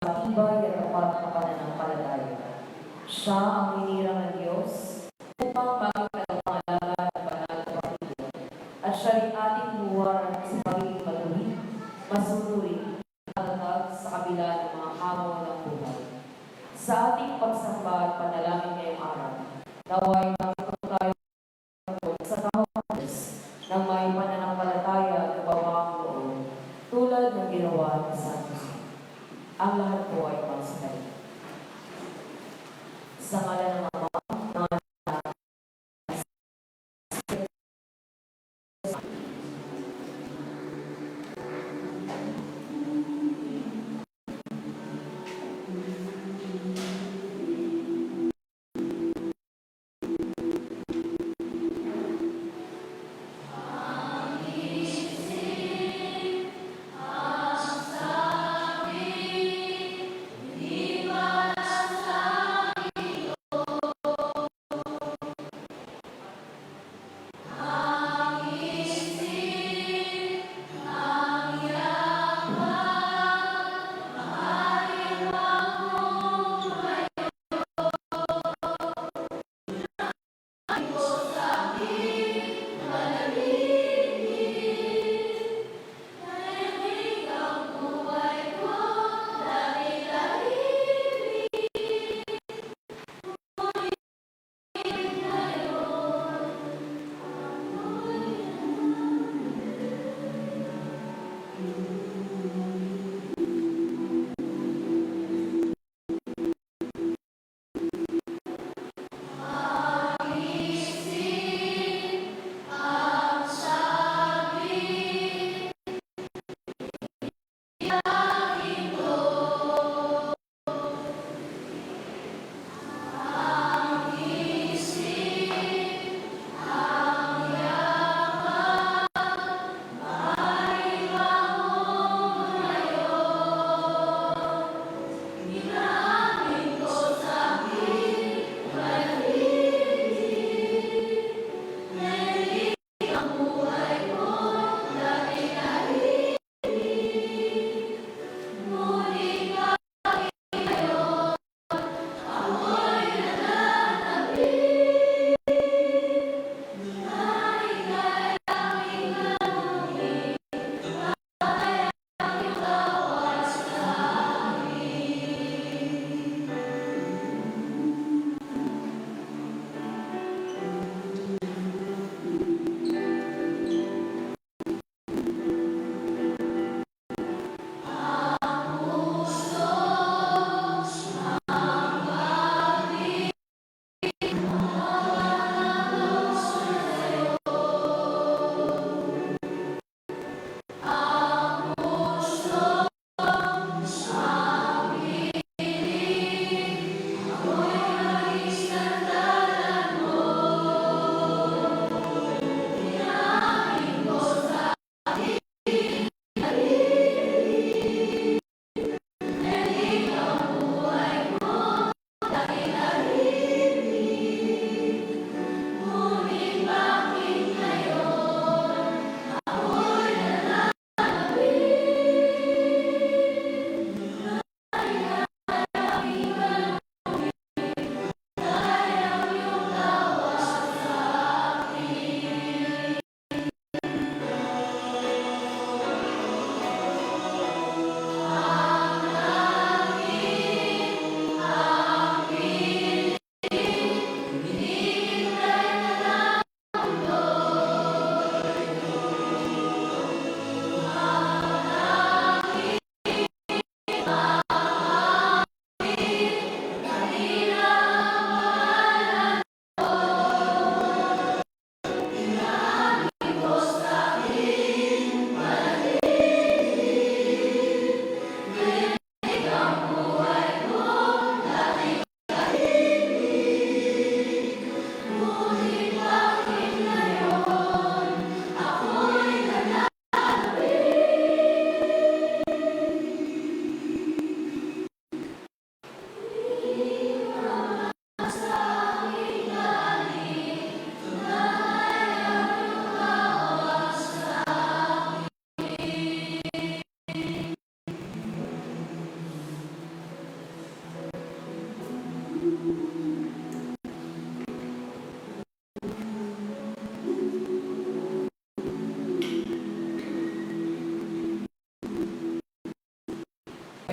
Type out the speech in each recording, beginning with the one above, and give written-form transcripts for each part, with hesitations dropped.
matibay at tapat na pananampalataya. Siya ang hinirang ng Diyos upang maging tagapangalaga ng banal na partido. At siya rin ating buwaran sa pagiging matuwid, masusuri, matatag sa kabila ng mga hamon ng buhay. Sa ating pagsamba at panalangin ngayong araw, naway magkaroon tayo sa tao ng may pananampalataya at kababang loob, tulad ng ginawa ni San Jose. Ang lahat po ay pangsasalita. Sa ngalan ng Ama, ng Anak,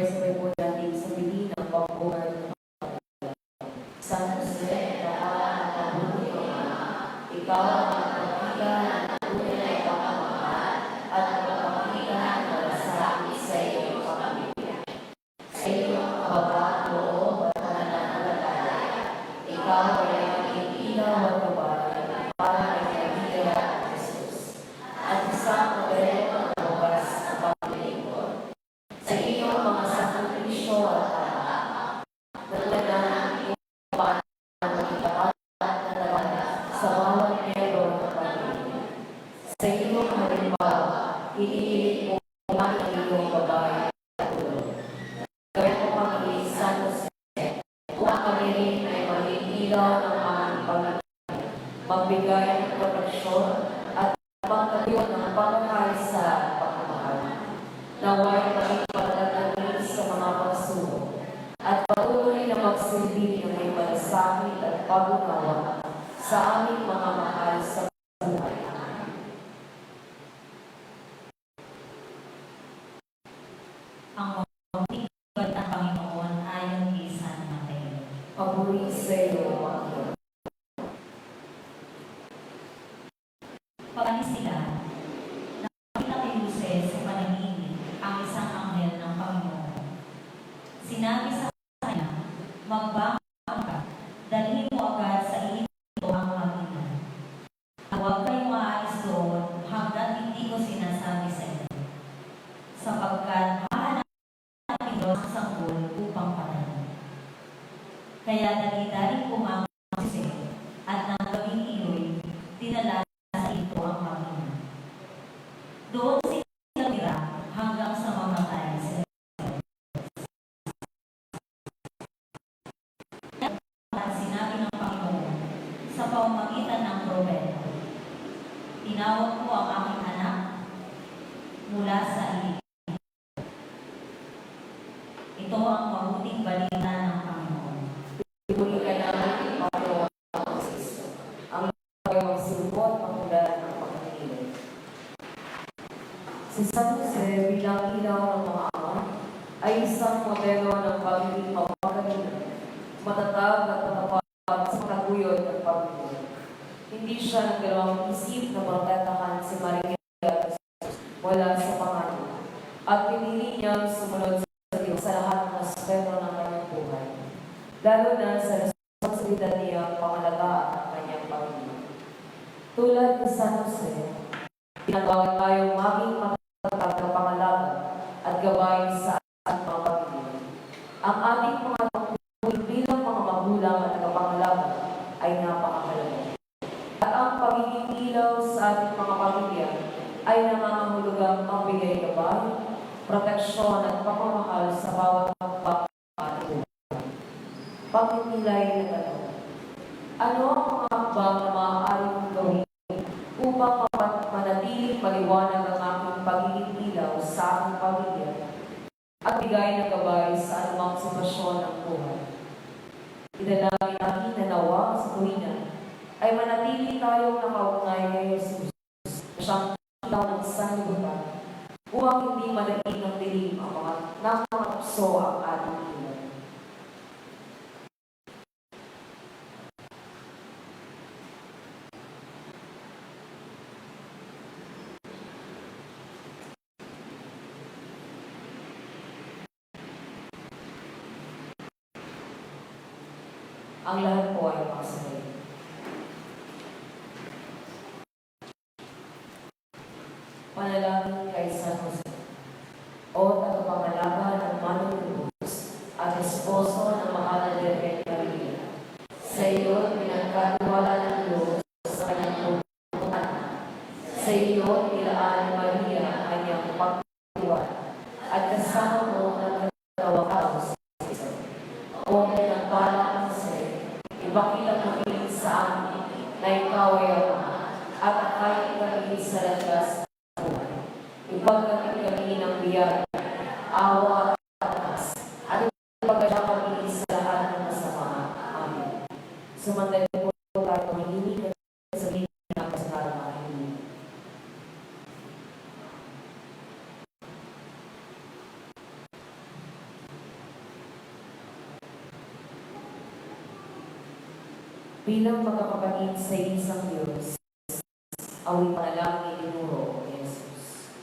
sabay po natin sa pili ng pagbuhay ng San Jose, Baka, Mabuti, Ikaw ang pagkita ng tunay na pagmamahal at pagpapakita ng malasakit sa iyong pamilya. Sa iyong kababang loob at pananampalataya, ikaw ay naging ilaw at gabay para may kaibigan ng Jesus at isang modelo ng bukas na paglilingkod. Sa iyong mga sakripisyo at tama, naglalaan iyong pananampalataya at nalaman sa bawat miyembro ng pamilya. Sa iyong halimbawa, iniilit mo ang iyong babae at tulog. Gawin mo kami San Jose, upang kami rin ay maging ilaw ng aming pamilya, magbigay ng proteksyon at magtayo ng pagkakaisa at pagmamahal. Naway maging pagdadalhin sa mga pagsubok at patuloy na magsilbi ng may malasakit at pag-unawa sa aming mga mahal sa buhay. Ang mabuting balita ng Panginoon ayon kay San Mateo. Papuri sa iyo, Panginoon. Pagalis sila, nakita kay Jose sa panaginip ang isang anghel ng Panginoon. Sinabi sa kanya, magbangon ka, dalhin mo agad sa Ehipto ang mag-ina. Huwag kayong maalis doon hanggat hindi ko sinasabi sa inyo, sapagkat hahanapin Diyos ang sanggol upang patayin. Kaya dali-daling kumamang si Jose at nang gawing iyo'y dinala sa ito ang mag-ina. Doon sila tira hanggang sa mamatay sa at sinabi ng Panginoon sa pamamagitan ng propeta, tinawag ko ang aking anak mula sa Ehipto. Ito ang mabuting balita ng Panginoon. Pipuli ka namin, Panginoon ang Kristo, ang magsulpot pangulan ng pagkakilig. Si San Jose bilang ilaw ng mga ama ay isang modelo ng pagiging mapagkakilig, matatag at matapat sa taguyod at pagbuhay. Hindi siya nagdalawang isip na pagtatahan si Maria at Jesus wala sa pangalan at pinili niyang sumunod sa Diyos sa lahat ng aspeto ng kanyang buhay, lalo na sa responsibilidad niyang pangalagaan ang kanyang pamilya. Tulad ni San Jose, tinatawagan tayong maging matatag na pangalaga at gabay sa ating mga pamilya. Ang ating mga tungkulin bilang mga magulang at tagapangalaga ay napakahalaga. At ang pagiging ilaw sa ating mga pamilya ay nangangahulugang magbigay gabay, proteksyon at pagmamahal sa bawat pagpapatuloy. Pagpipilay na tanong, ano ang mga hakbang na maaari kong gawin upang manatiling maliwanag ang aking pagiging ilaw sa aking pamilya at bigay ng gabay sa anumang sitwasyon ng buhay? Idalangin natin na nawa sa tuwina ay manatili tayong nakaugnay kay Jesus na siyang ilaw ng sanlibutan upang hindi madating ng dilim ang mga nakakapso ang ating ilaw. Ang lahat po ay makasabay. Panalangin kay San Jose, o tagapangalaga ng manunubos at esposo ng mahal na Birhen Maria. Sa iyo, pinagkatiwala ng Diyos sa kanyang pupunan. Sa iyo, nilaan Maria ang kanyang pagkatiwala at kasama mo ang nagdawang araw sa Kristo. O pinagpala Jose, ipakita mo rin sa amin na ikaw ay ama at akay kami sa landas ng buhay. Ipagkatid kami ng biyaya, awa at takas, at ipagkatid kami sa lahat ng masama. Amen. Sumantayin po tayo pamihinig at sabihin ng kasalanan ng kahilingan. Bilang magkakapatid sa isang Diyos, awit panalangin itinuro ni Jesus.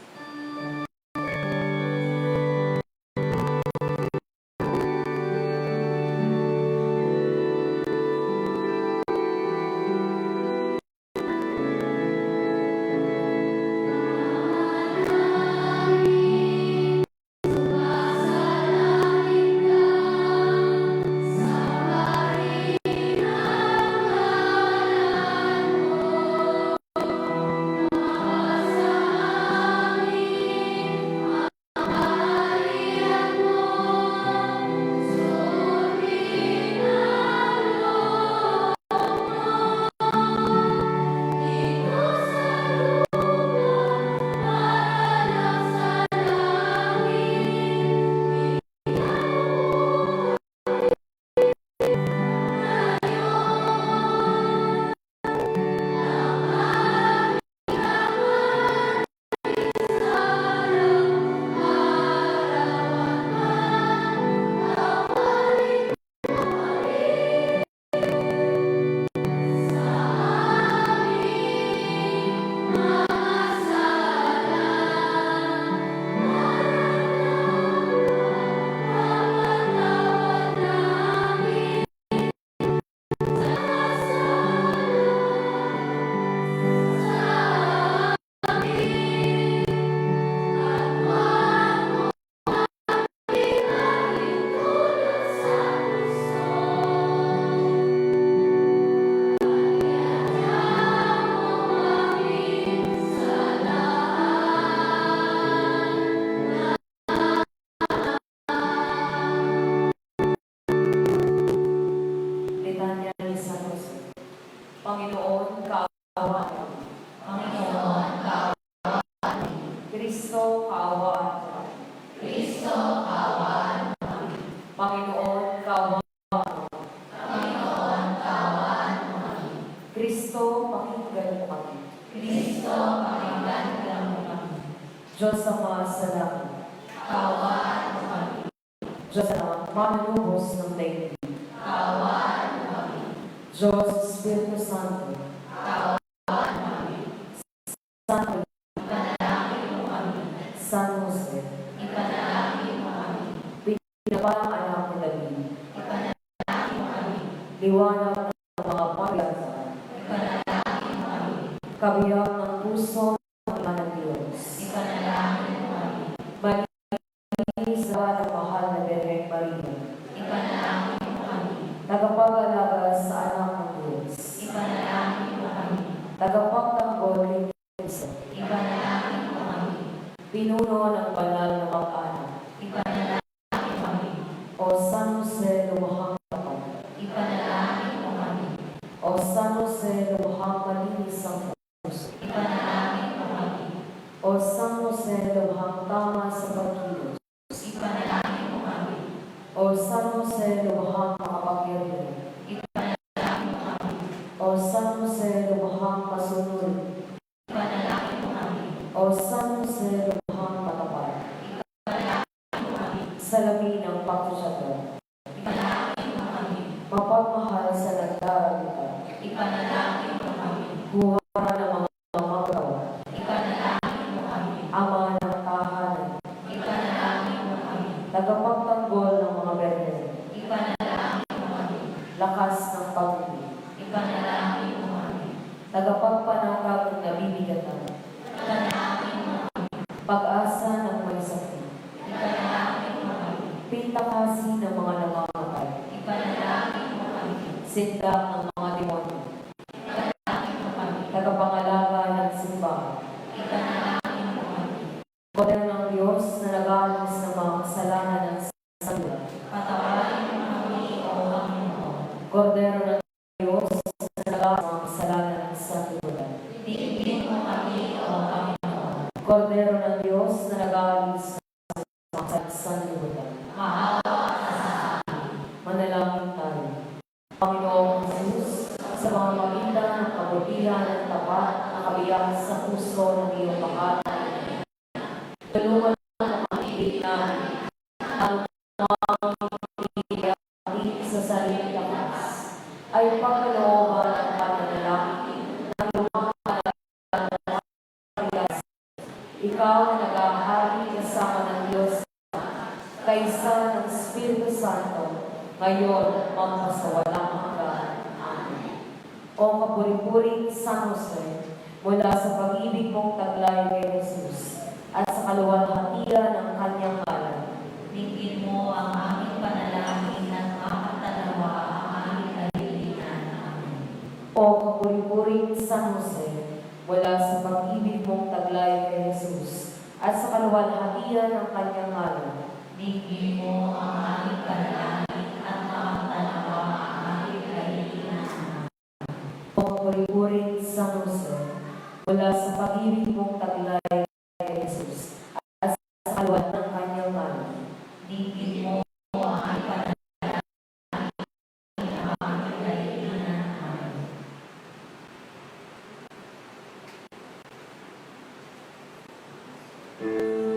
Litanya ni San Jose. Panginoon, kaawaan kami. Panginoon, kaawaan Kristo, kaawaan kami. Kristo, kaawaan Panginoon, kaawaan kami. Panginoon, kaawaan Kristo, pakinggan mo kami. Kristo, pakinggan mo kami. Diyos Ama sa langit. Kaawaan mo kami. Diyos na manunubos ng daigdig. Kaawaan mo kami. Diyos Espiritu Santo. Kaawaan mo kami. Santo Ipanalangin mo kami. San Jose. Ipanalangin mo kami. Pinapalang anak ni David. Ipanalangin mo kami. Liwanag ng mga paglansan. Ipanalangin mo kami. Kabiyak ng puso ng ina ng Diyos. Ipanalangin mo kami. Malinis sa ng mahal na Birheng Maria. Ipanalangin mo kami. Tagapag-alaga sa anak ng Diyos. Ipanalangin mo kami. Tagapagtanggol ni Cristo. Ipanalangin mo kami. Pinuno ng banal na mag-anak. Ipanalangin mo kami. O San Jose, lumahang kapal. Ipanalangin mo kami. O San Jose, lumahang malinis ang puso. Ipanalangin mo kami. O San Jose, lumahang tama sa pagkilos. Ipanalangin mo kami. O San Jose, lumahang makapagyarihan. Ipanalangin mo kami. O San Jose, lumahang masunod. Ipanalangin mo kami. O San Jose, lumahang matapat. Ipanalangin mo kami. Salamin ng pagkasyado. Ipanalangin mo kami. Mapagmahal sa nagdaragita. Ipanalangin mo kami. Buwan ng mga magawa. Ipanalangin mo kami. Ama ng tahanan. Ipanalangin mo kami. Tagapagtanggol ng mga berhen. Ipanalangin mo kami. Lakas ng pag-ibig. Ipanalangin mo kami. Tagapagpanakab ng nabibigatan. Ipanalangin mo kami. Pag-asa ng may sakit. Ipanalangin mo kami. Pintakasi ng mga namamatay. Ipanalangin mo kami. Sindak ng mga demonyo. Ipanalangin mo kami. Tagapangalaga ng simbahan. Ipanalangin mo kami. Poder ng Diyos na nag-aalis ng mga kasalanan ng sanlibutan. Patawarin mo kami, O Panginoon. Kordero ng Diyos na nag-aalis ng mga kasalanan ng sanlibutan. Diibin mo kami, O Panginoon. Kordero ng Diyos na nag-aalis ng mga sanlibutan. Maawa ka sa amin. Manalangin tayo. Panginoong Jesus, sa mga maginda ng kabutihan at tapat na kabiyak sa puso ng iyong pangalan, tulungan mo ang mga kaibigan ang mga sa sariling lakas ay pagkalooban ikaw na nag-ahari kasama ng Diyos kaysa ng Espiritu Santo, ngayon, magpasawalang hanggan. Amen. O kapuri-puring San Jose, mula sa pag-ibig mong taglay kay Jesus at sa kaluwalhatian ng kanyang ngalan, Dinggin mo ang aming panalangin at makatalawa ang aming kahilingan. Amen. O kapuri-puring San Jose, mula sa pag-ibig mong taglay kay Jesus at sa kaluwalhatian ng kanyang ngalan, Dinggin mo ang aming panalangin at makatalawa ang aming kahilingan. o kapuri-puring San Jose, mula sa pag-ibig mong taglay kay Jesus at sa kaluwalhatian ng kanyang ngalan, Dinggin mo ang aming panalangin at aming kahilingan. Amen.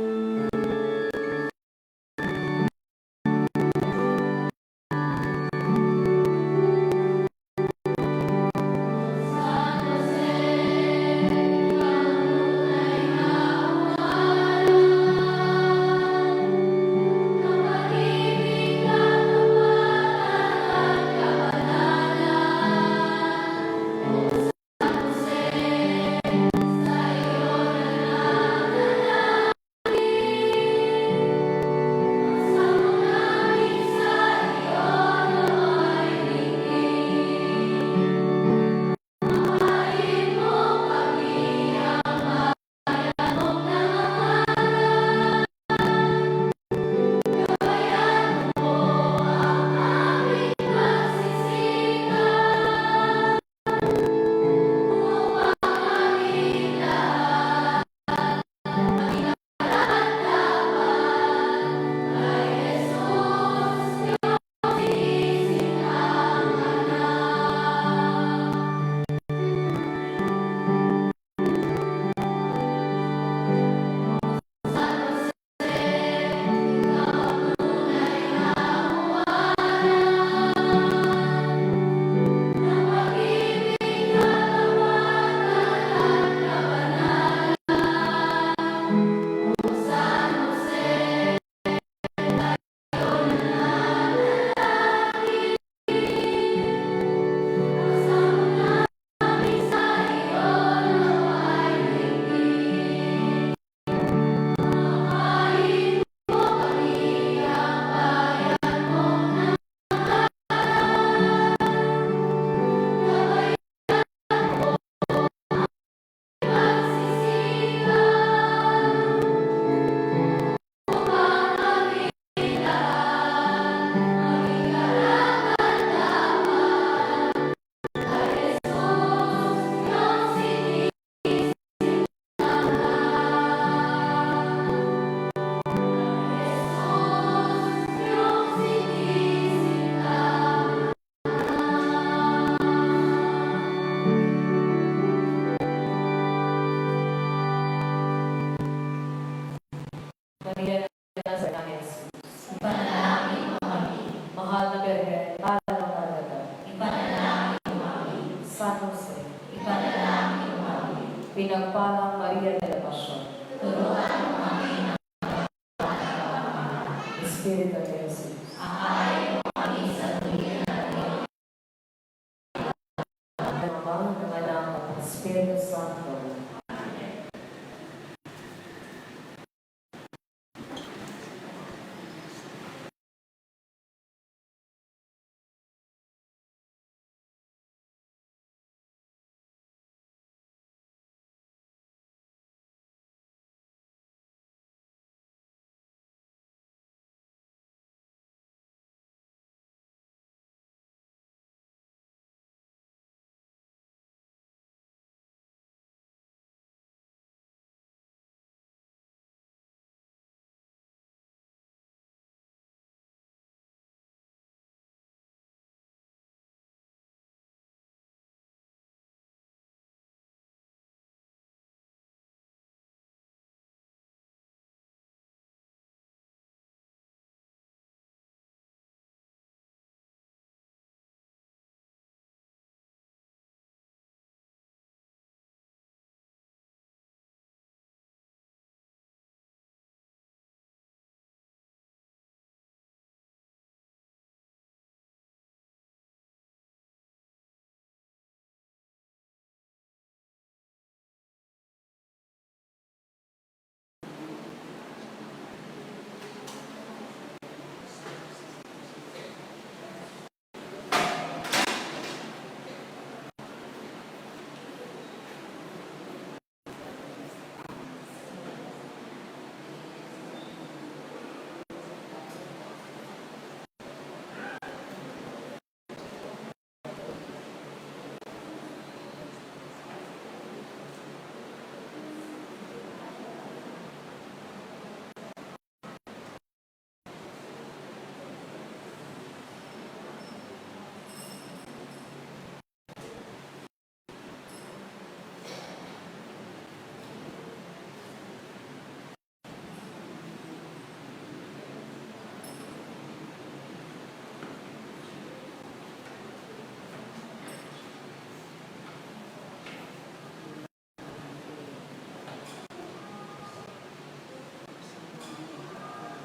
Maria Nazar namin Jesus. Ipanalangin mo kami. Mahal na Birhen, mahal ng Cardinal, Ipanalangin mo kami. San Jose, Ipanalangin mo kami. pinagpalang Maria de la Passion, Turuan mo kami ng Espiritu de Jesus. akay mo kami sa tuwid na Diyos. Ang Ama, ng Anak, at ng Espiritu Santo.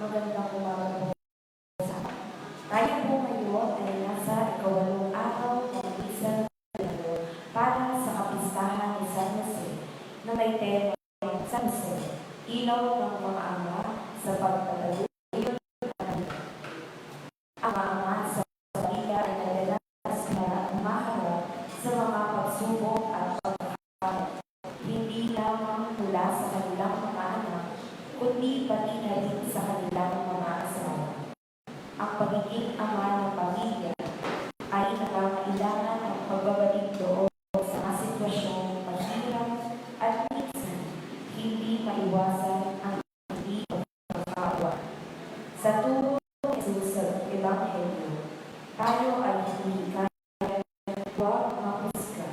Magandang umaga po sa tayo po ngayon ay nasa ikawalong araw ng isang para sa kapistahan ni San Jose na may tema San Jose, ilaw ng mga ama sa pagpapalugod ng ang mga ama sa pamilya ay nadalas na umaharap sa mga pagsubok at pagkakaroon, hindi lamang mula sa kanilang mga anak, kundi pati na rin sa kanilang mga asawa. Ang pagiging ama ng pamilya ay nangangailangan ng pagbabalik loob sa mga sitwasyong mahirap at minsan hindi maiwasan ang hindi pagkakawa. Sa turo ni Jesus sa Ebanghelyo, tayo ay hindi kaya huwag mahusga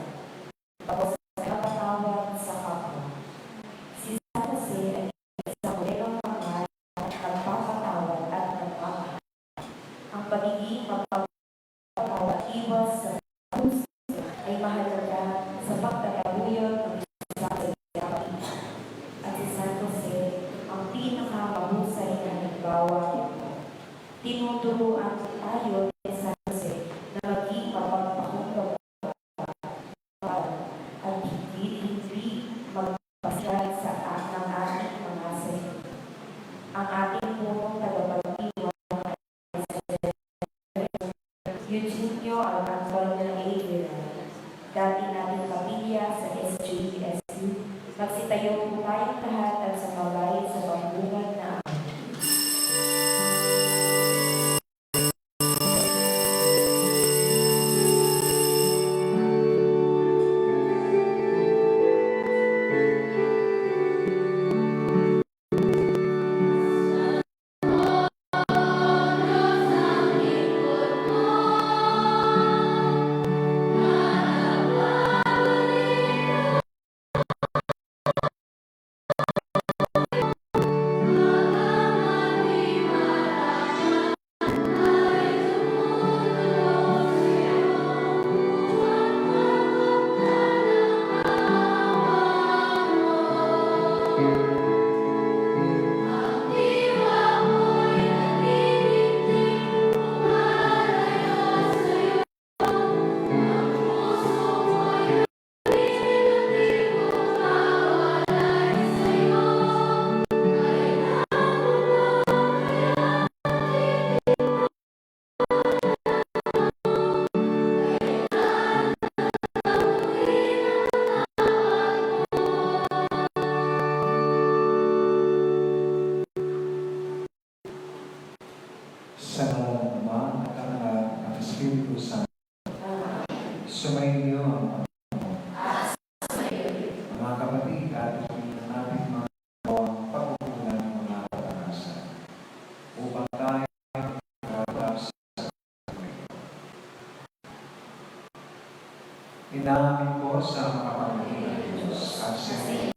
o sa kapatawad sa kapwa. Si San Jose ay isang modelong mga nagpapatawad at nagmamahal. Ang pagiging mapagpapatawad iwas sa puso ay mahalaga sa pagtataguyod ng isang layawin. At si San Jose ang pinakamahusay na halimbawa nito. Tinuturuan tayo ni San Jose na maging mapagpakumbaba at hindi magpasal sa ng ating mga sarili. Ang ating punong tagapag-iwan ay Eugenio Antonio Aguilera, dati nating pamilya sa SJSU. Magsitayo po tayong lahat at sumabay sa pambuhat na sa ngalan ng Ama, at ng Anak, at ng Espiritu Santo. Sumayin niyo ang mga kapatid at ng ating mga pagkukunan ng mga patakasan upang tayo makatap sa Panginoon. Inaamin ko sa makapangyarihan ng Diyos at sa inyo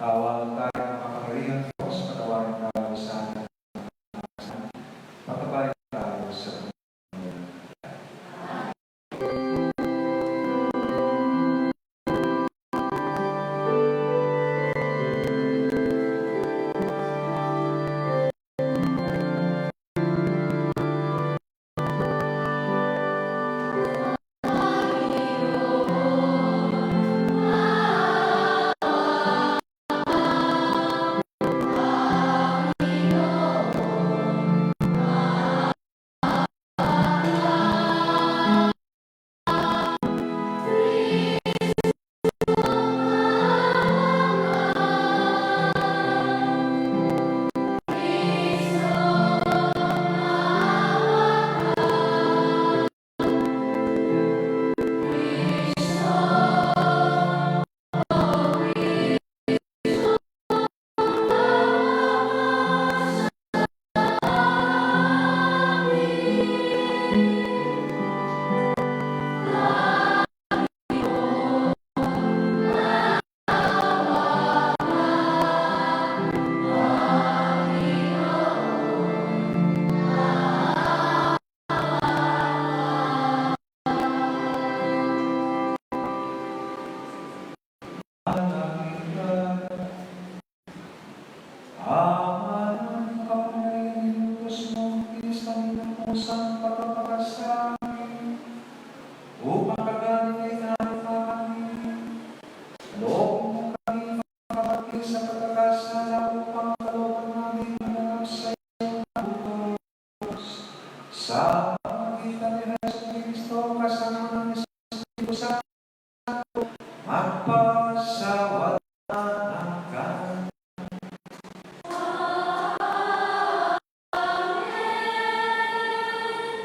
Kawan tayo ng makapangyarihan ng Diyos, patawarin tayo sa ating mga patabayan tayo sa Panginoon. kusang pagpapakas sa amin, upang kagaling kay namin kami. Loob mo kami makapagil sa pagkakasala upang kalooban namin mananap sa iyong utos. Sa pamagitan ni Jesucristo, kasama ng Espiritu Santo, magpasawalan ka.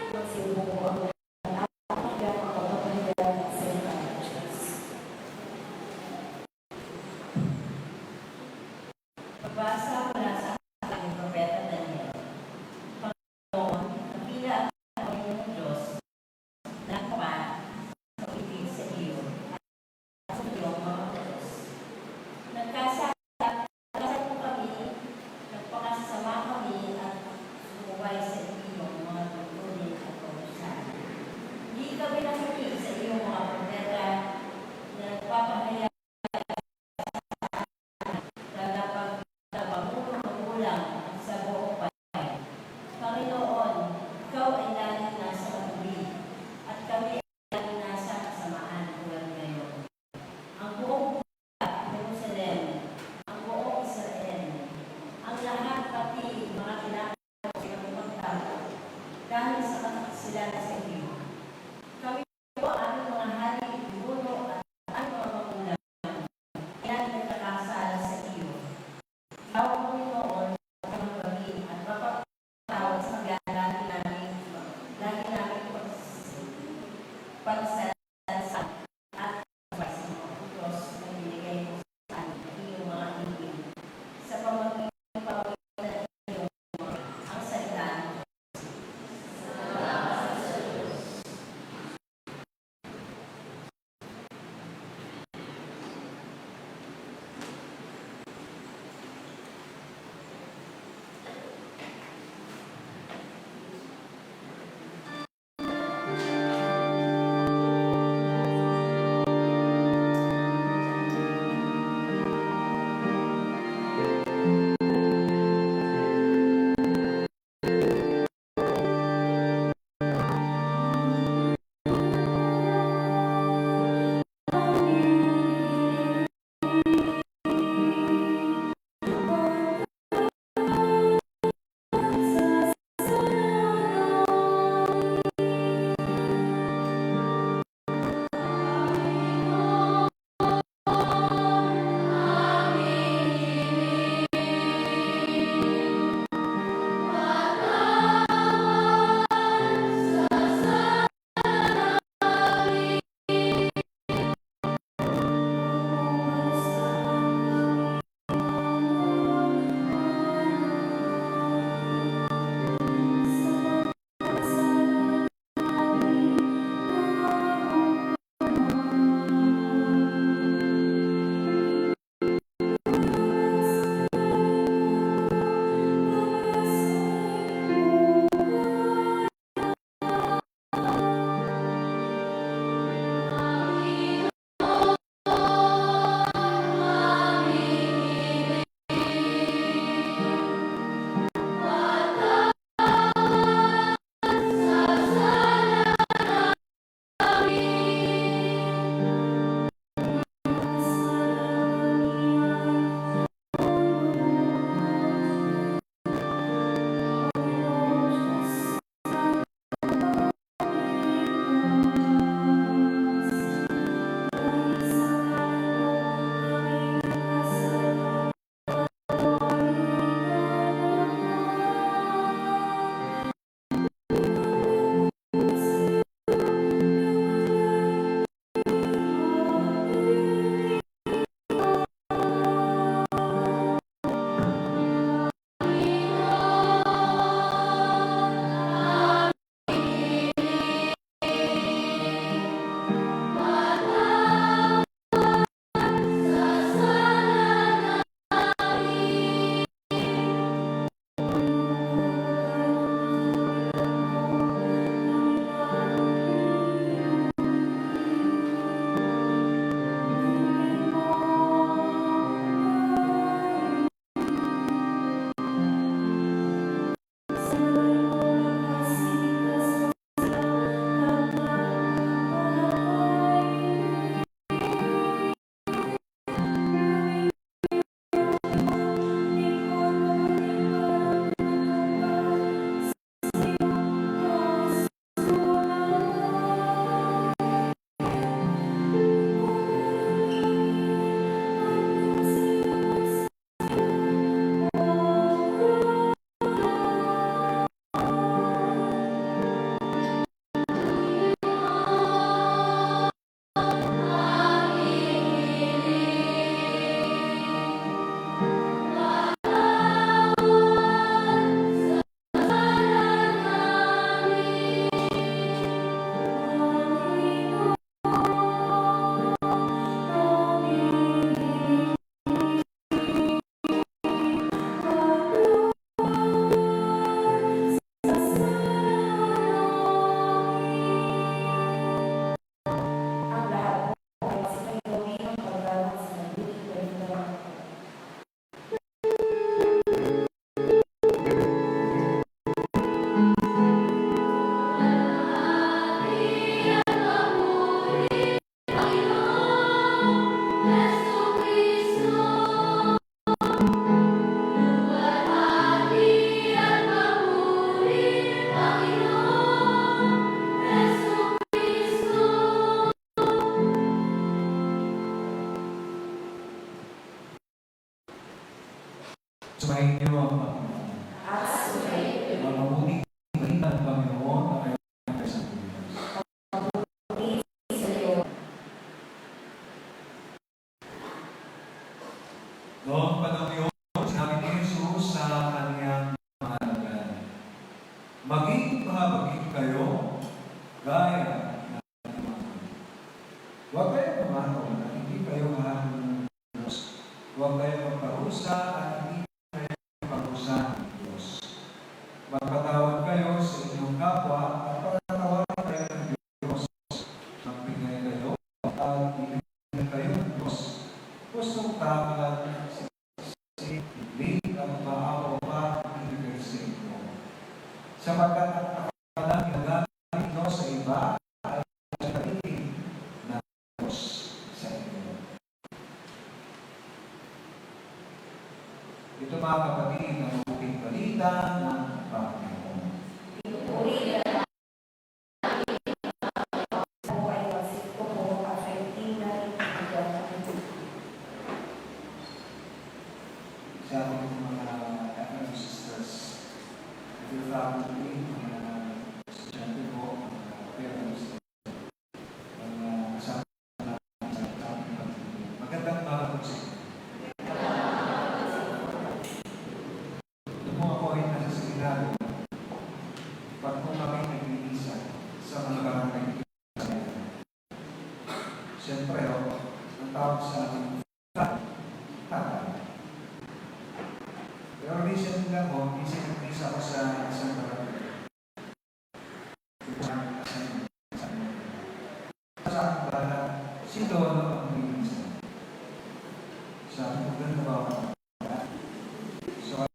Magsibuko ang lahat hanggang ang pagpapahigalan ng salita ng Diyos. Pagbasa mula sa ating propeta Daniel. Panginoon, napila ang maging mahabagin kayo, gaya ng mga. Huwag kayong kumahaw na hindi kayo mahal ng Diyos. Huwag kayong magparusa at hindi kayo magparusa ng Diyos. Magpatawad kayo sa inyong kapwa at pagkatawaran kayo ng Diyos. Magbigay kayo at ibigay kayo ng Diyos. Gustong tawad si hindi ang maawa pa ibigay sa inyo. Sapagkat ang akalang ginagamit nyo sa iba ay pagdating ng Diyos sa inyo. Ito mga kapatid, ang mabuting balita ng Panginoon. Puri ka Po ay wasik ko po at ay tingnan hanggang natin. Sa ating mga FMU sisters, your family, mga estudyante po, mga parents, mga kasama natin sa ating pamilya. Magandang araw sa inyo. Nung ako ay nasa seminaryo, pag kung kami nag-iisa sa mga barangay dito sa atin, siyempre, ang tawag sa ating tatay. Pero recent lang po, isip ako sa isang barangay. Sa aking bala, si Dono ang minsan. Sabi ko, ganda ba ako? So,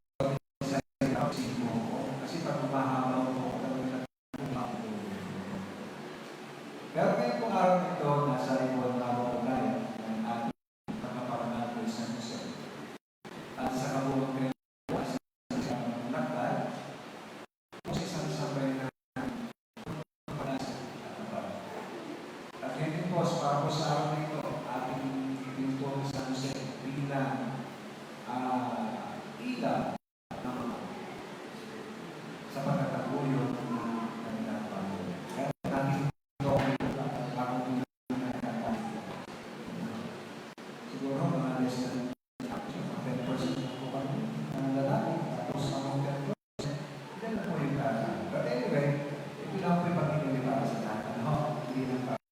sa ako, sino ko. Kasi pag umahamaw ko, talaga umahamaw. Pero ngayon pong araw nito, nasa Ibon na ako unayan ng ating pagkaparangal ng San Jose. At sa kabuong ngayon, para po sa araw na ito, ating ipinto sa San Jose bilang ilaw sa pagkataguyod ng kanilang Panginoon. Kaya natin ito ang siguro mga less than 10% po kami ng lalaki, tapos ang 10%, hindi na po yung kaya. But anyway, ito lang po yung pag-ibig para sa lahat. Hindi lang para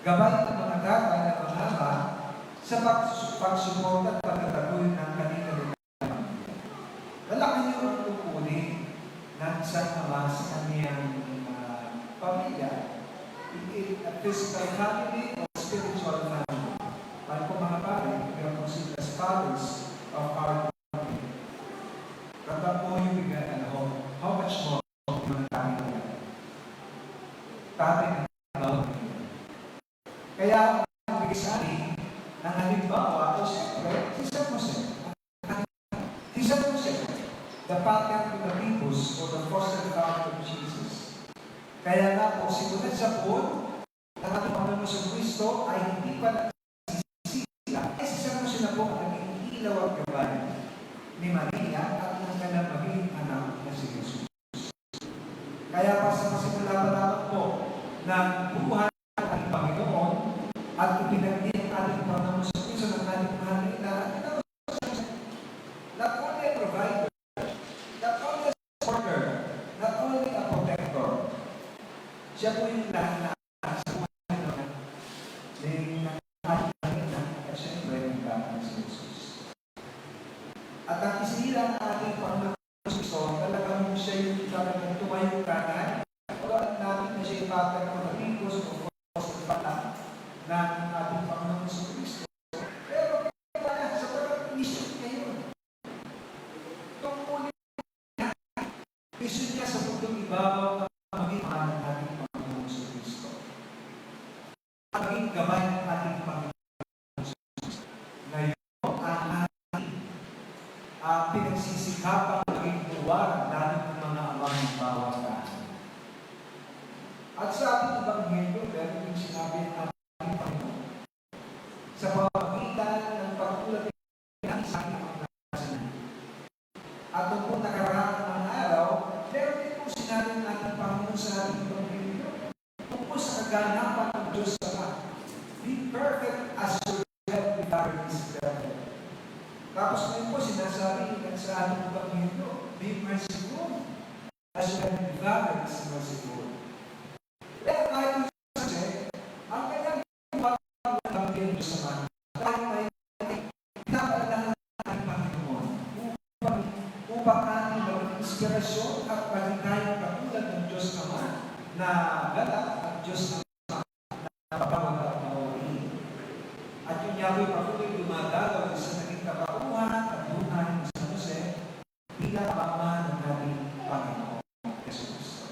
gabay ng mga tatay at mga ama sa pagsuporta at pagkataguyod ng kanilang pamilya. Lalaki niyo ang tukunin ng isang ama sa kaniyang pamilya. A physical family or spiritual family. Para po mga pare, we are considered as fathers of our family. Ramdam po yung bigay, how much more yung tatay na tatay na kaya ang bigay sa akin ng halimbawa ay siyempre si San Jose. Si San Jose, the pattern to the Bibus or the foster father of Jesus. Kaya nga po, simulan sa pool, ang ating Panginoon sa Kristo ay hindi pa nagsisila. Si San Jose na po ang naging ilaw at gabay ni Maria at ng kanyang magiging anak na si Jesus. Kaya pa sa masimula pa dapat po ng buhay ng Panginoon at ipinagdiin ang ating Panginoon sa Kristo ng ating mahal na ina. Not only a provider, not only a supporter, not only a protector. Siya po yung lahat na sa buhay ng ating ina at siyempre ng ating si Jesus. At ang isira ng ating Panginoon sa Kristo, talagang siya yung talagang tumayo kanan. Pagkaan natin na siya yung pattern ng Marikos o pala ng ating Panginoon sa Kristo. Pero kaya sa pag-mission niya yun. Tungkulin niya. Mission niya sa pagdong ibabaw ng maging mahal ng ating Panginoon sa Kristo. Maging gabay ng ating Panginoon sa Kristo. Ngayon, ang ating pinagsisikapang maging buwan lalo ng mga amang bawat tahan. At sa ating Ebanghelyo, meron yung sinabi ng ating Panginoon sa pamamagitan ng sa ating Panginoon, be merciful. As your heavenly Father is merciful. Kaya kahit kasi, ang kanyang pagkakamagin Diyos naman, kahit may pinapalahan ng Panginoon upang ating maging inspirasyon at maging tayo katulad ng Diyos naman na galak at Diyos naman na mapagod at mauri. At yun niya ko'y patuloy dumadalaw sa naging kapauhan at buhay ng San Jose bilang ama ng ating Panginoon Jesus.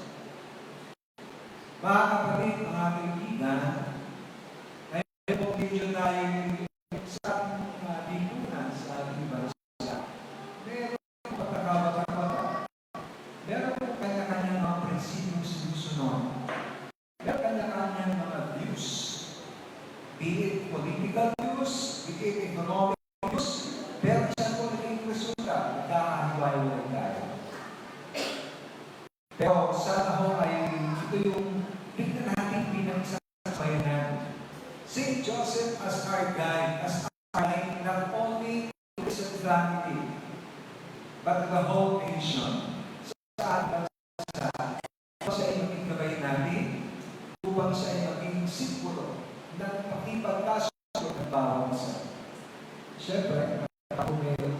Mga kapatid, mga kaibigan, ngayon po medyo tayo sa ating lingkunan sa ating bansa. Meron pagkakabata-bata. Meron po kanya-kanyang mga prinsipyong sinusunod. Meron kanya-kanyang mga views. Be it political views, be it economic views, pero siya po naging resulta, nagkakahiwa-hiwalay tayo. Pero sana ho ay ito yung tignan natin bilang isang bayanan. St. Joseph as our guide, as our guide, not only to his family, but the whole nation. Sa ating bansa, siya ay maging gabay natin upang siya ay maging simbolo ng pakipagkasunod ng bawat isa. Siyempre, ako meron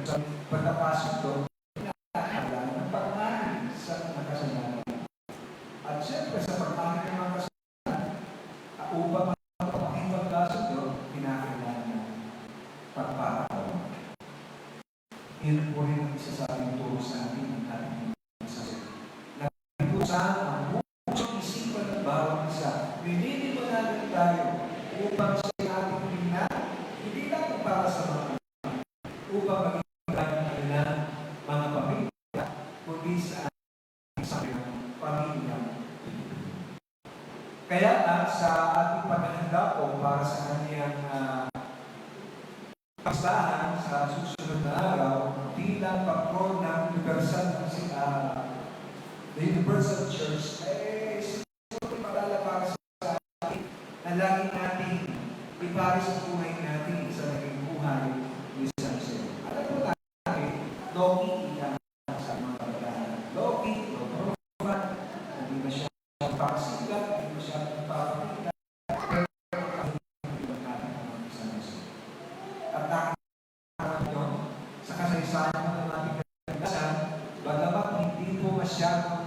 sa pagkapasok doon, pinakakala ng pagmahal sa mga kasalanan. At siyempre, sa pagmahal ng mga kasalanan, upang pakipagkasunod, pinakakala ng pagpapatawa. Yun po rin ang isa sa ating turo sa ating mensahe. Nagpusan ang buong isipan ng bawat isa. Nililito natin tayo upang sa ating tingnan, hindi lang para sa mga upang maging ang kanilang mga pamilya, kundi sa ating pamilya. Kaya sa ating paghahanda po para sa kanyang pasahan sa susunod na araw bilang patron ng the Universal Church, siguro padala para sa atin na lagi natin iparis ang buhay natin sa naging buhay ni San Jose. Alam po natin, Loki ilang sa mga kabataan. Loki, Loki, hindi masyadong pakasigat, hindi masyadong pakakita, pero kahit natin ang San Jose. At nakakita yun, sa kasaysayan ng ating kagalasan, bagamat hindi po masyadong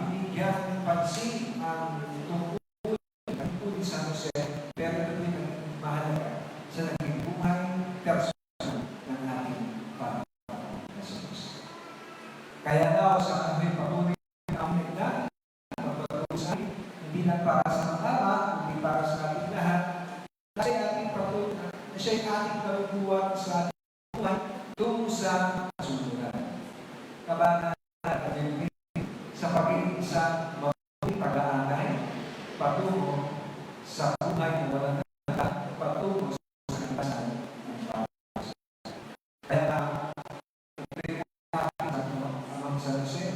binigyan ng pansin ang tungkol ni San Jose, pero ito yung mahalaga sa naging buhay personal ng ating Panginoon Jesus. Kaya daw sa aming patuloy ang nagdaan, magpatuloy hindi lang para sa mga ama, hindi para sa ating lahat, kasi ating patuloy na siya yung ating kalubuhan sa ating buhay tungo sa kasunduran. Kabanan natin sa pag-iisa mabuting pag-aanay patungo sa buhay na walang nagdaan, patungo sa kanilasan ng Panginoon. Kaya ito ang San Jose,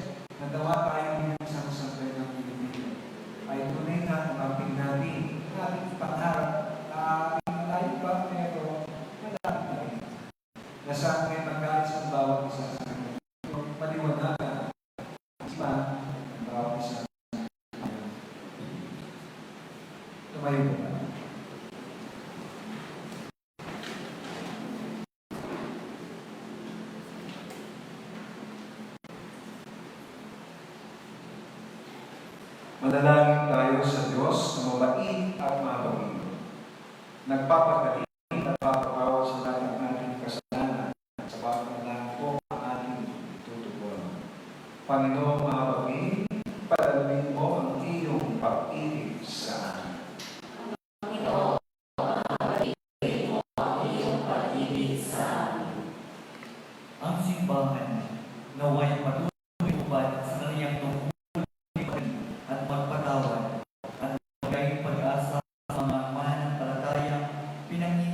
nagawa tayo bilang isang sangkay ng Pilipino. Ay tunay na mapping natin ating pangarap na ating tayo pa, pero malapit na rin. Nasaan ngayon magalit sa bawat isa sa kanya. Paliwanagan pa ang bawat isa. Tumayo po ba? Manalangin tayo sa Diyos na mabait at mabait. Nagpapagaling at papatawa sa lahat ng ating kasalanan sa bawat lang po ang ating tutugon. Panginoong mabait, padalawin mo ang iyong pag-ibig sa amin. Panginoon, mabait mo ang iyong pag-ibig sa amin. Ang simbahan naway patuloy ubad sa kaniyang tungkulin at magpatawad at magay pag-asa sa mga mananampalatayang pinangyayari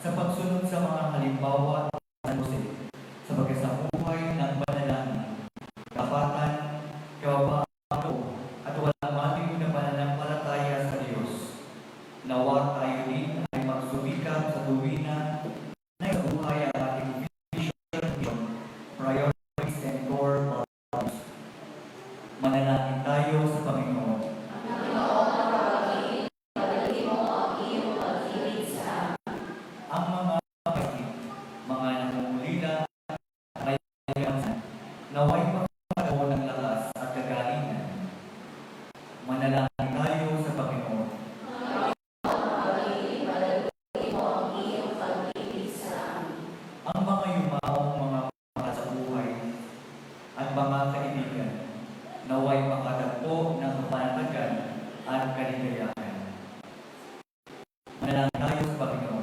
sa pagsunod sa mga halimbawa ng San Jose, sa pagkasabuhay ng panalangin, kapatan, kababalo, at walang maliw na pananampalataya sa Diyos. Nawa tayo din ay magsumikap sa tuwina na ikabuhay ang ating vision, priorities, and core values. Manalangin tayo sa Panginoon. Ang mga kapatid, mga nangungulila, may naway magkaroon ng lakas at kagalingan. Manalangin tayo sa Panginoon. Ang mga yumaong mga sa buhay at mga kaibigan, naway makatagpo ng kapanatagan at kaligayahan. Manalangin tayo sa Panginoon.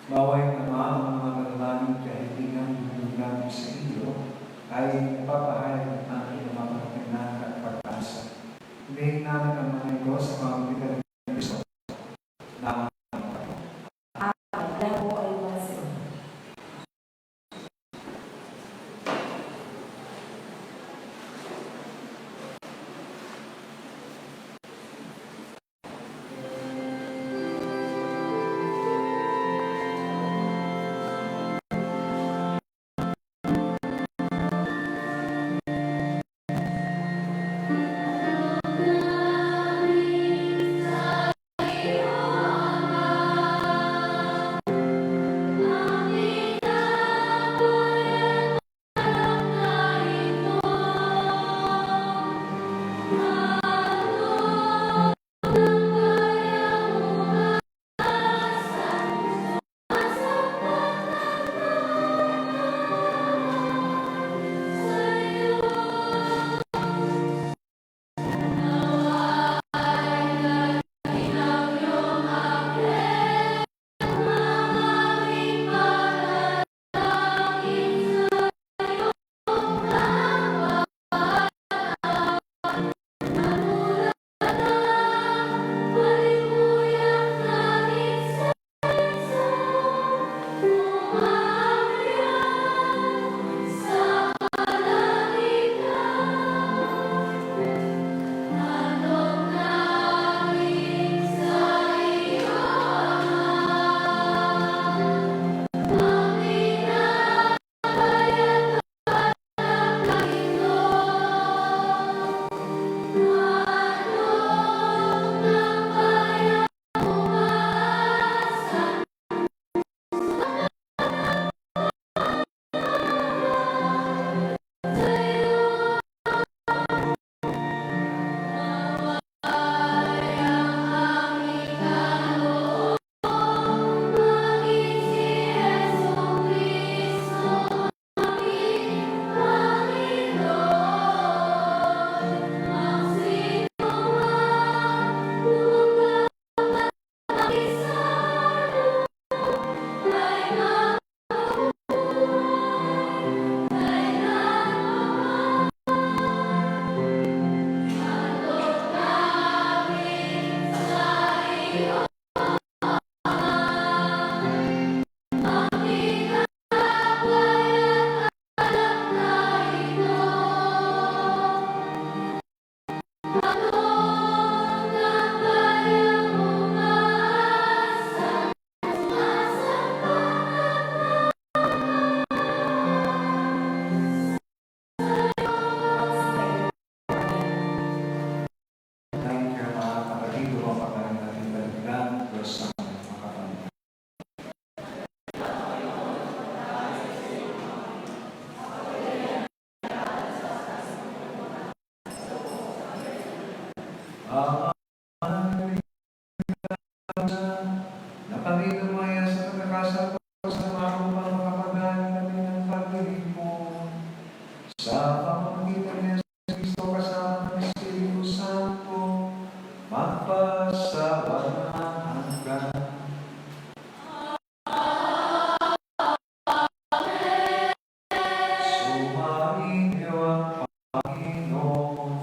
Baway naman ang mga dalangin kahilingan namin sa iyo ay napapahayag ng aking mga pagkakinan at pag-asa. Hindi namin ang mga ito sa pamamagitan ng Kristo na Amen. Ako ay masin. Napaninumaya sa pagkakasal sa mga kapagalan kami ng pag-ibig sa pamamagitan niya sa Kristo kasama ng Espiritu Santo, magpasawalang hanggan. Sumainyo ang Panginoon.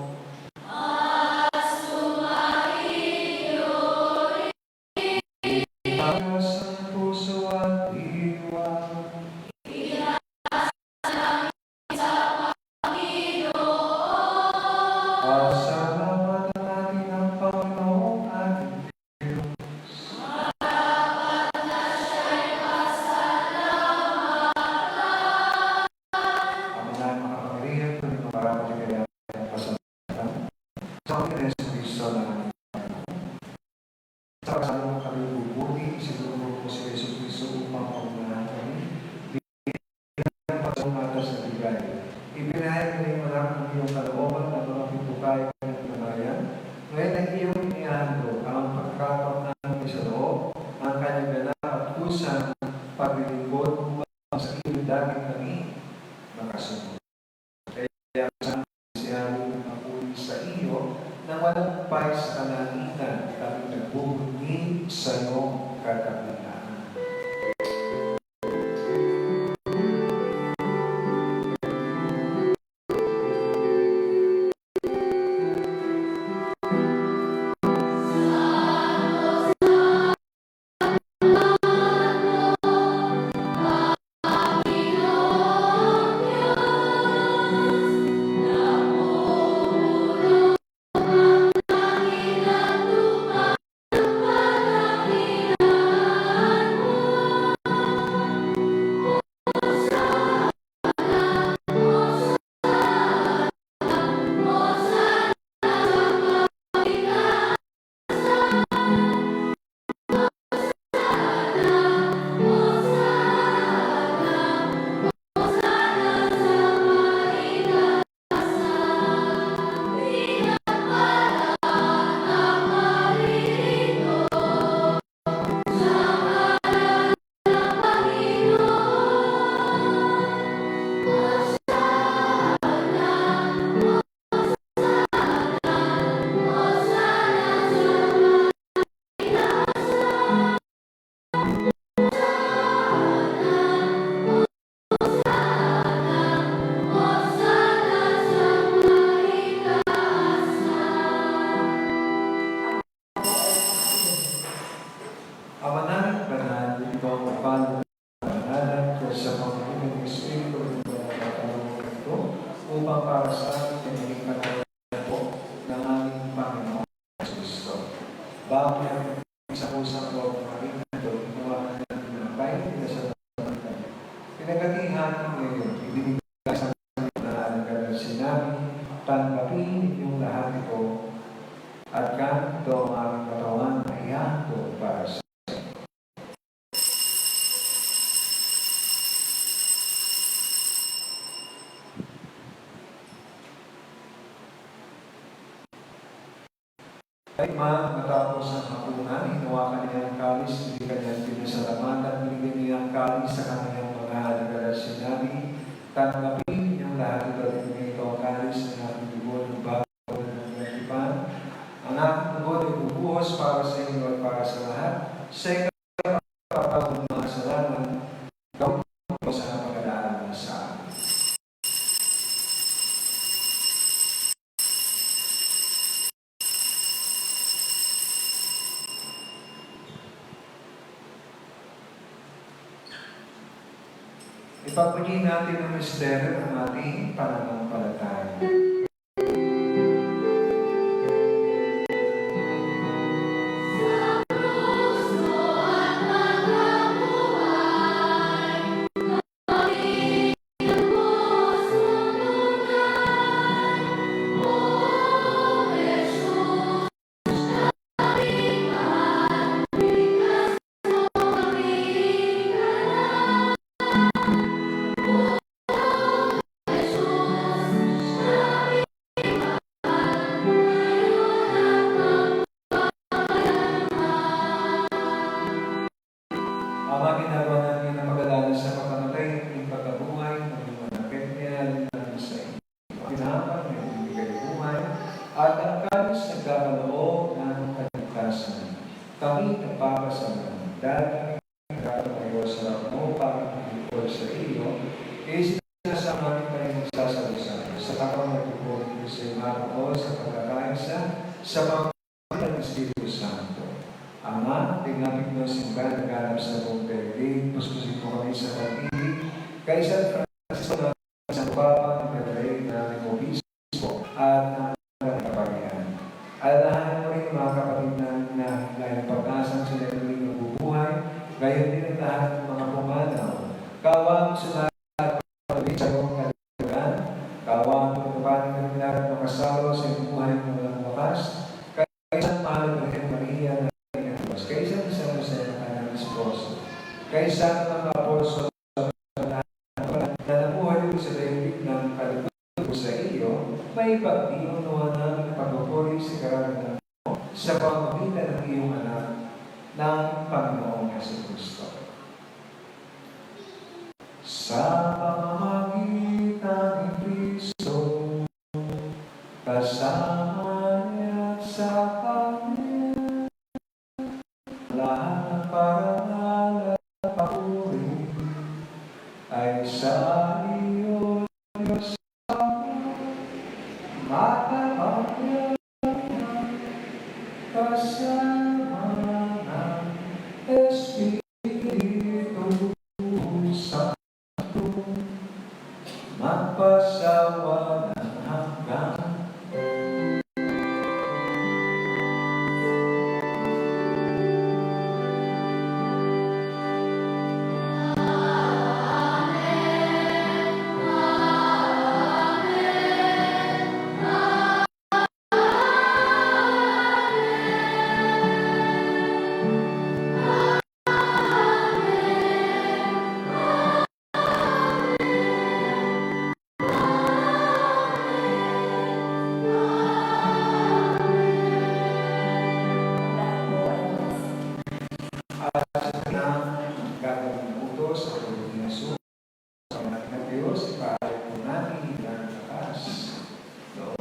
Kristo na aming Panginoon. Sa kasama kami bubuti, sinulong po si Yesu Kristo upang paunahan kami. Bigyan pa sa umatas na bigay. Ibinahayag na yung anak ng iyong kalooban na mga pipukay ng panayan. Ngayon ay iyong inihandog ang pagkakataon namin sa loob, ang kanyang ganap at kusang paglilingkod upang sa iyong daging kami makasunod. Kaya kasama siya ng mapuli sa iyo na walang pay sa kalangitan kami nagbubunyi sa iyong kakapilaan. Ama namin banal, ikaw ang kapal ng panahalan kaya sa pagkakulang ng Espiritu ng pagkakalong ito upang para sa amin ay maging kanayan po ng aming Panginoon Kristo. Bago namin sa pusang loob ng aming handog, ginawa natin ng bayan nila sa pagkakalong. Pinagatihan ngayon, ibinigay sa aming na alagad sinabi, tanggapin yung lahat ito at ganito ang aming katawan na ihandog para sa ay matapos ang hapunan, hinawakan niya ang kalis, hindi kanyang pinasalamatan, binigyan niya ang kalis sa kanyang mga halagalas sinabi, tanggapin niyong lahat ito at ito ang kalis ng ating dugo ng bago ng nagtipan. Ang ating dugo ay bubuhos para sa inyo at para sa lahat. Sa ikapagpapagod ng mga kasalanan, gawin mo sa pag-alala sa amin. Ipagpagin natin ang misteryo ng ating pananampalataya. Ama, ginagawa namin ang pag-alala sa pagkamatay ng pagkabuhay ng mga manakit niya ng sa iyo. Pinahapang ng ibigay buhay at ang kalis nagkakaloob ng kaligtasan. Kami nagpapasalamat dahil nagkakamayo sa loob mo para maglikod sa iyo, isinasama namin kayo magsasalusan sa katawan ng tupon ng Kristo o sa pagkakaisa sa pagkakalit ng Espiritu Santo. Ama, tinapit mo simbahan na ganap sa buong daigdig, puspusin mo kami sa pag-ibig, kay San Francisco na sa Papa, ng Pedrey na ng Obispo, at ng Kaparihan. Alalahanin mo rin mga kapatid na dahil pag-asang sila tuloy ng bubuhay, gayon din ang lahat ng mga pumanaw. Kawang sa lahat ng sa iyong kalimutan, kawang ng panig ng lahat ng makasalo sa iyong buhay ng walang wakas, isa ng mga apostol na nabuhay ko sa daigdig ng kalugod ko sa iyo, may pagdiunuan ng pagpupuri sa karangan mo sa pamamagitan ng iyong anak ng Panginoong Jesucristo. Sa pamamagitan ni Kristo, kasama niya sa Kanya, lahat ng parangal at papuri ay sa iyo, Diyos Ama, matapangyarihan, kasama ng Espiritu Santo, magpasawa ng hanggan. Lahat po ay At na gagawin utos sa tulong ni Jesus sa mga ng Diyos, ipaalit po natin ang lakas. So,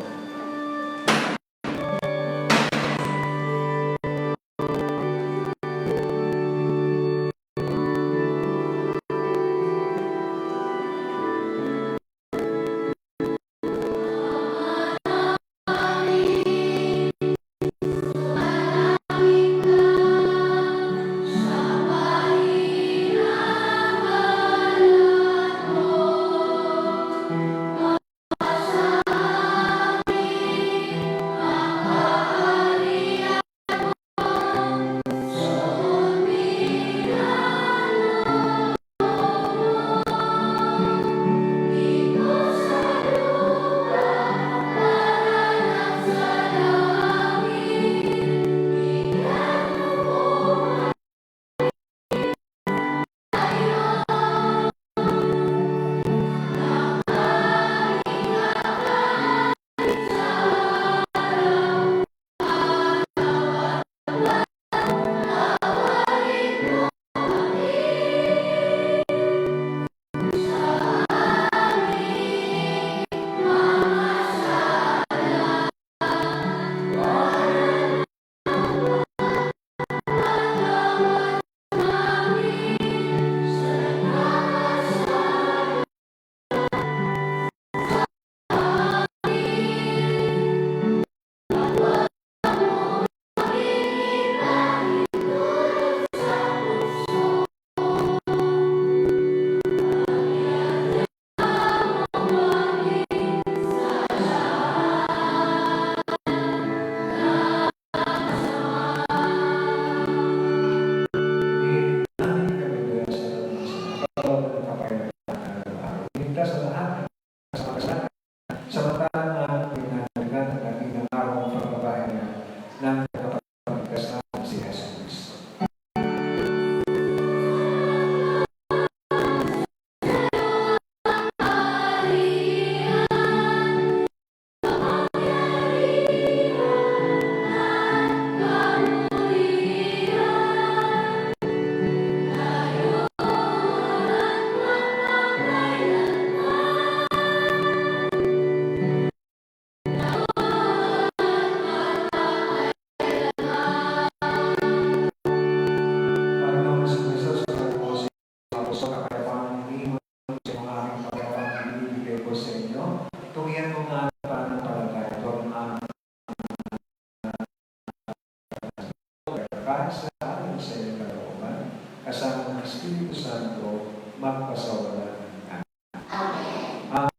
kasama ng Espiritu Santo, magpasawalan ng anak.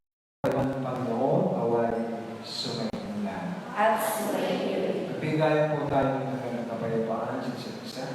Ang Panginoon away sumayin lahat. at sumayin. Nagbigay po tayo ng kapayapaan sa isa't isa.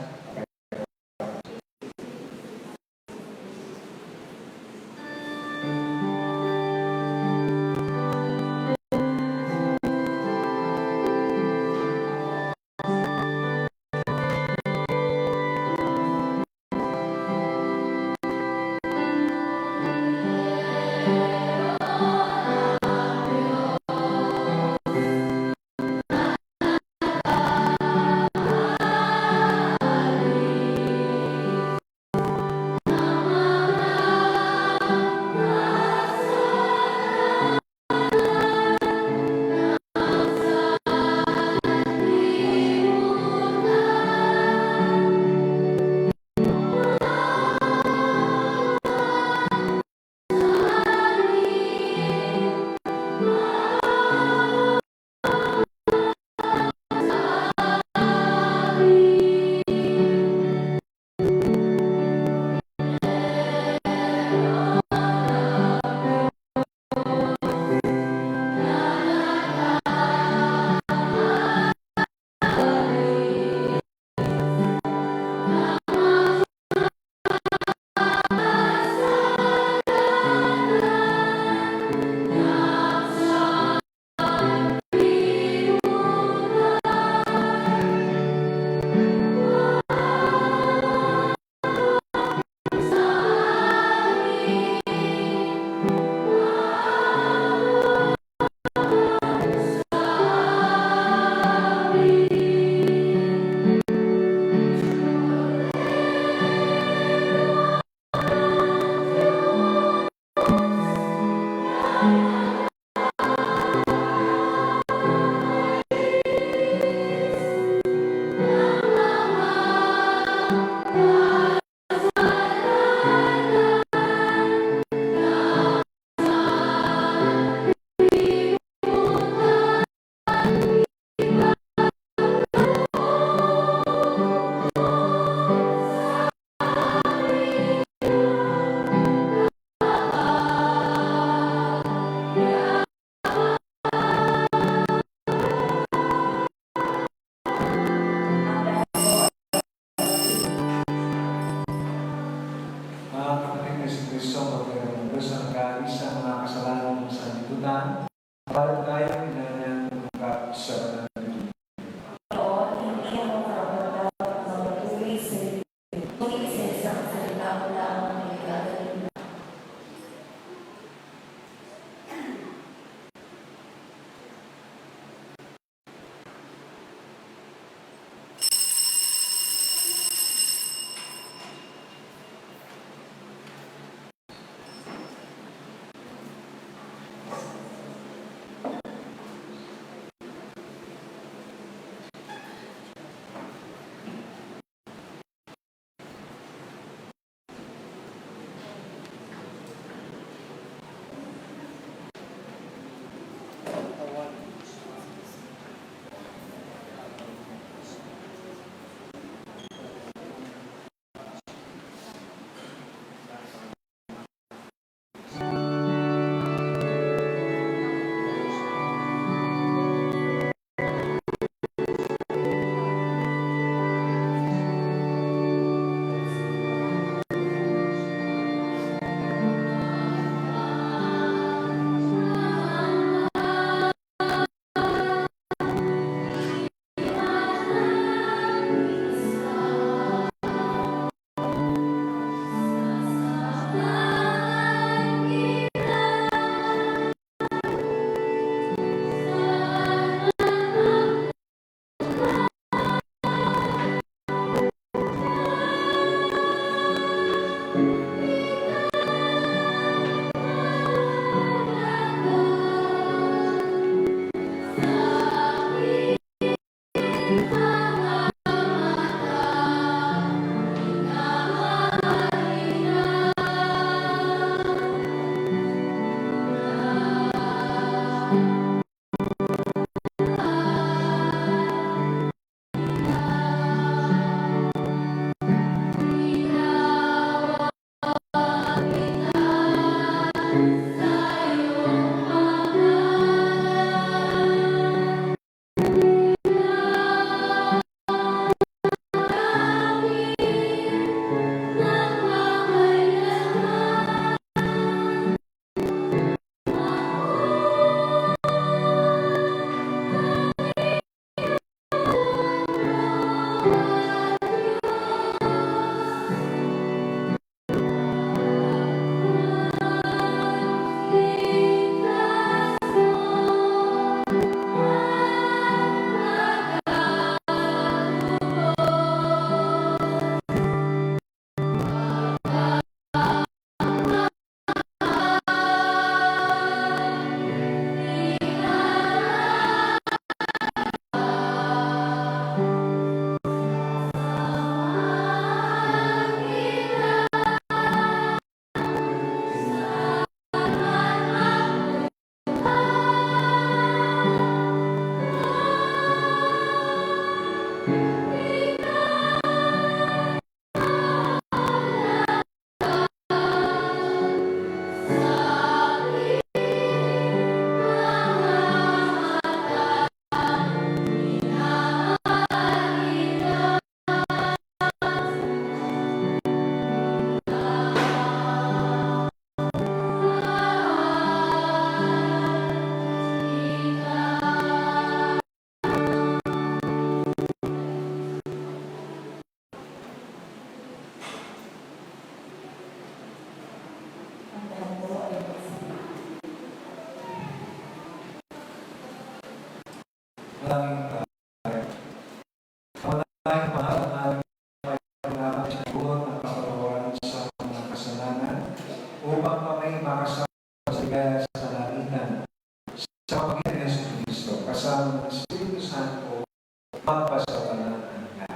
Papasawalan niya.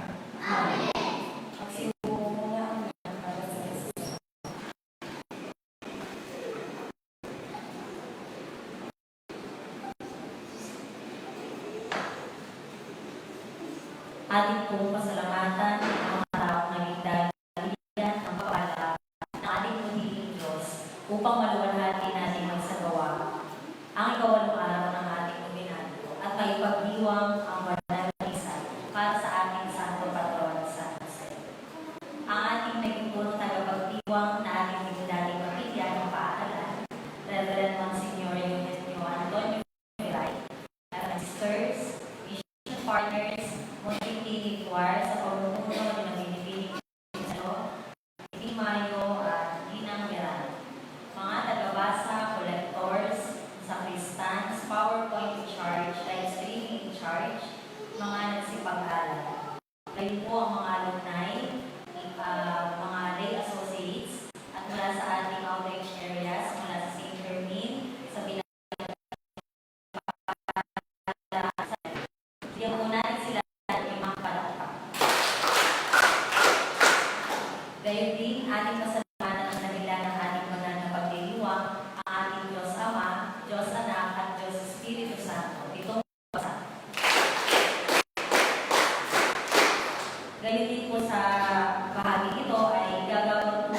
Magsibuo muna ang para sa Jesus. Ating pong pasalamatan ang tao na higdagan ang kapala ng ating puniling Diyos upang maluwalhati natin magsagawa ang ikawalong araw ng ating kuminado at maipagdiwang ang banal na misa para sa ating Santo Patron San Jose. Ang ating naging punong tagapagdiwang na ating dating pamilya ng paaralan, Reverend Monsignor Eugenio Antonio Miray, sisters, mission partners, Monting Tuar sa pamumuno ng Binibining Di Mayo at Ginang Meran, mga tagabasa, collectors, sacristans, PowerPoint in charge, live streaming in charge, mga nagsipag-aral. Kayo po ang mga alumni, mga lay associates, at mula sa ating outreach areas, mula sa St. Germain, sa Bigyan muna sila ng mga palakpak. Gayon din, ating pasalamatan ang dahilan ng ating banal na pagdiriwang, ang ating Diyos Ama, Diyos Anak, at Diyos Espiritu Santo. Itong basa. Gayon din po sa bahagi ito ay gagawin po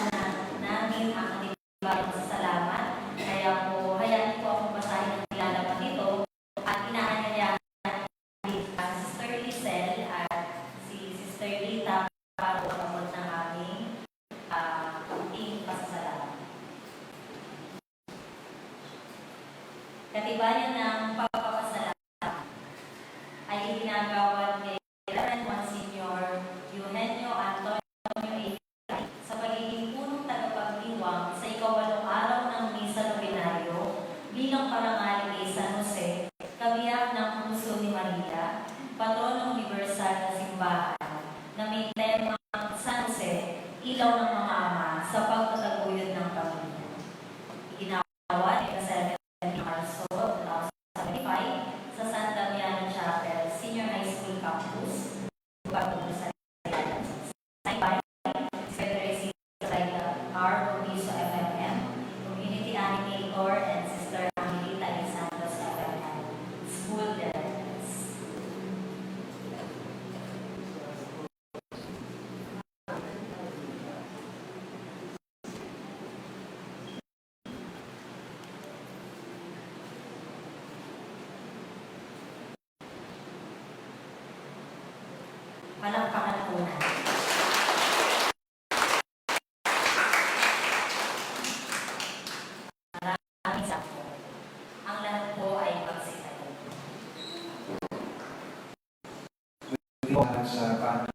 namin ang ating pasasalamat. Kaya po, hayaan po akong basahin ang nilalaman nito at inaanyayahan Sister Lizelle at si Sister Rita para upamot ng aming kunting pasasalamat. Katibayan ng pagpapasalamat ay iginagawa kay Reverend Monsignor Eugenio Antonio A. sa pagiging punong tagapagdiwang sa ikawalong araw ng Misa Novenario bilang parangal kay San Jose, kabiyak ng Puso ni Maria, Patronong Universal na Simbahan, na may temang San Jose, ilaw ng mga ama sa pagtataguyod ng pamilya. Iginawa ni 7 Marso 2025 sa San Damiano Chapel, Senior High School Campus, Pagtulo sa Secretary R. Robiso FMM, Community Animator, and Sister Angelita E. Santos FMM, School Directors. Palakpakan po natin. Maraming salamat. Ang lahat po ay magsitayo. Sa kanan